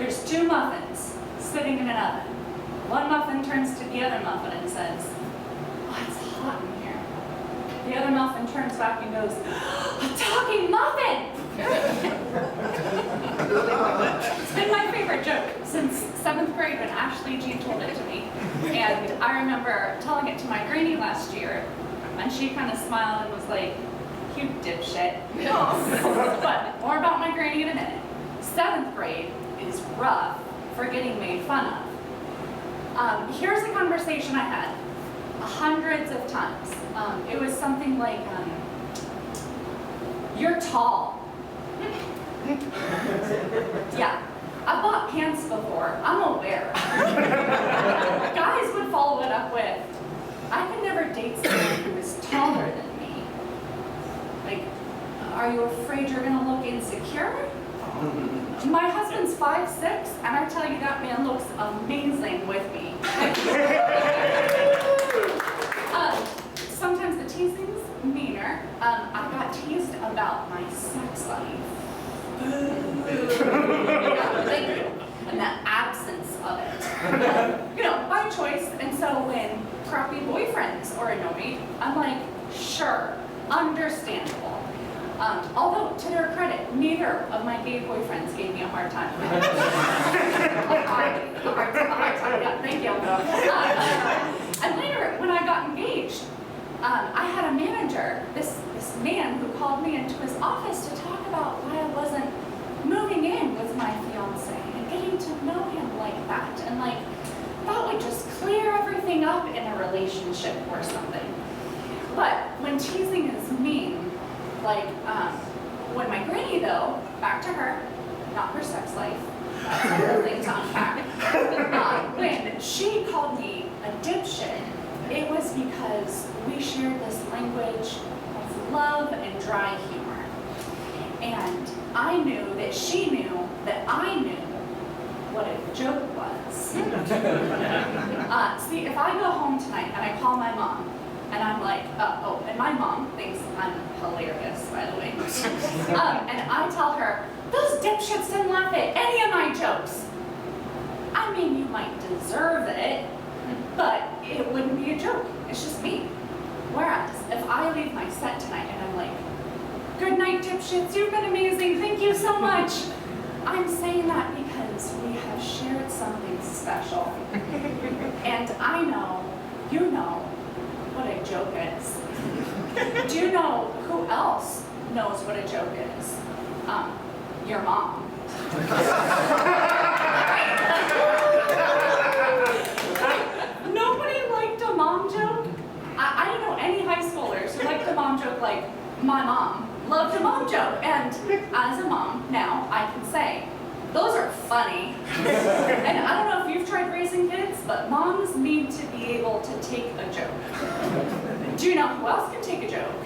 There's 2 muffins sitting in an oven. One muffin turns to the other muffin and says, "Oh, it's hot in here." The other muffin turns back and goes, "A talking muffin!" It's been my favorite joke since 7th grade when Ashley G told it to me. And I remember telling it to my granny last year, and she kind of smiled and was like, "You dipshit." But more about my granny in a minute. 7th grade is rough for getting made fun of. Here's a conversation I had hundreds of times. It was something like, "You're tall." Yeah, I've bought pants before, I'm aware. Guys would follow it up with, "I could never date someone who is taller than me." Like, "Are you afraid you're gonna look insecure?" My husband's 5'6", and I tell you that man looks amazing with me. Sometimes the teasing's meaner. I got teased about my sex life. Thank you. And the absence of it. By choice. And so when crappy boyfriends are annoyed, I'm like, sure, understandable. Although, to their credit, neither of my gay boyfriends gave me a hard time. A hard time, yeah, thank you. And later, when I got engaged, I had a manager, this man who called me into his office to talk about why I wasn't moving in with my fiance and getting to know him like that. And that would just clear everything up in a relationship or something. But when teasing is mean, when my granny though, back to her, not her sex life, that's another thing to unpack. When she called me a dipshit, it was because we shared this language of love and dry humor. And I knew that she knew that I knew what a joke was. See, if I go home tonight and I call my mom, and I'm like, and my mom thinks I'm hilarious, by the way. And I tell her, "Those dipshits didn't laugh at any of my jokes." I mean, you might deserve it, but it wouldn't be a joke. It's just me. Whereas, if I leave my set tonight and I'm like, "Good night, dipshits, you've been amazing, thank you so much," I'm saying that because we have shared something special. And I know, you know, what a joke is. Do you know who else knows what a joke is? Your mom. Nobody liked a mom joke? I don't know any high schoolers who liked a mom joke like my mom loved a mom joke. And as a mom now, I can say, those are funny. And I don't know if you've tried raising kids, but moms need to be able to take a joke. Do you know who else can take a joke?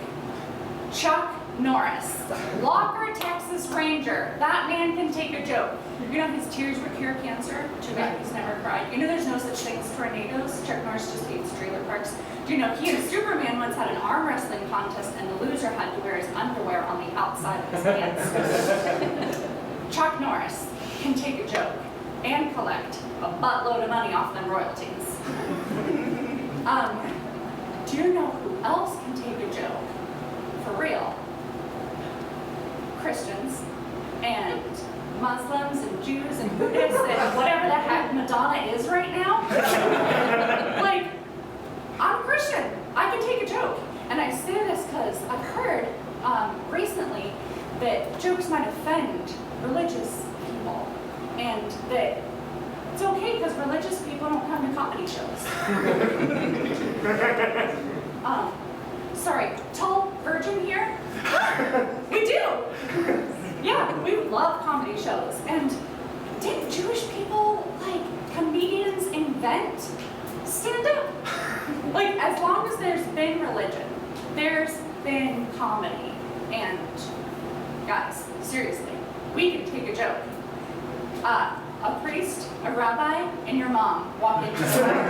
Chuck Norris, Locker, Texas Ranger. That man can take a joke. You know his tears would cure cancer? Too bad he's never cried. You know there's no such thing as tornadoes? Chuck Norris just hates trailer parks. Do you know he and Superman once had an arm wrestling contest and the loser had to wear his underwear on the outside of his pants? Chuck Norris can take a joke and collect a buttload of money off them royalties. Do you know who else can take a joke? For real? Christians and Muslims and Jews and Buddhists and whatever the heck Madonna is right now. I'm Christian. I can take a joke. And I say this because I've heard recently that jokes might offend religious people, and that it's okay because religious people don't come to comedy shows. Sorry, tall virgin here? We do! Yeah, we love comedy shows. And didn't Jewish people, comedians invent stand-up? As long as there's been religion, there's been comedy. And guys, seriously, we can take a joke. A priest, a rabbi, and your mom walk into the bar.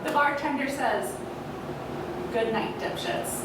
The bartender says, "Good night, dipshits."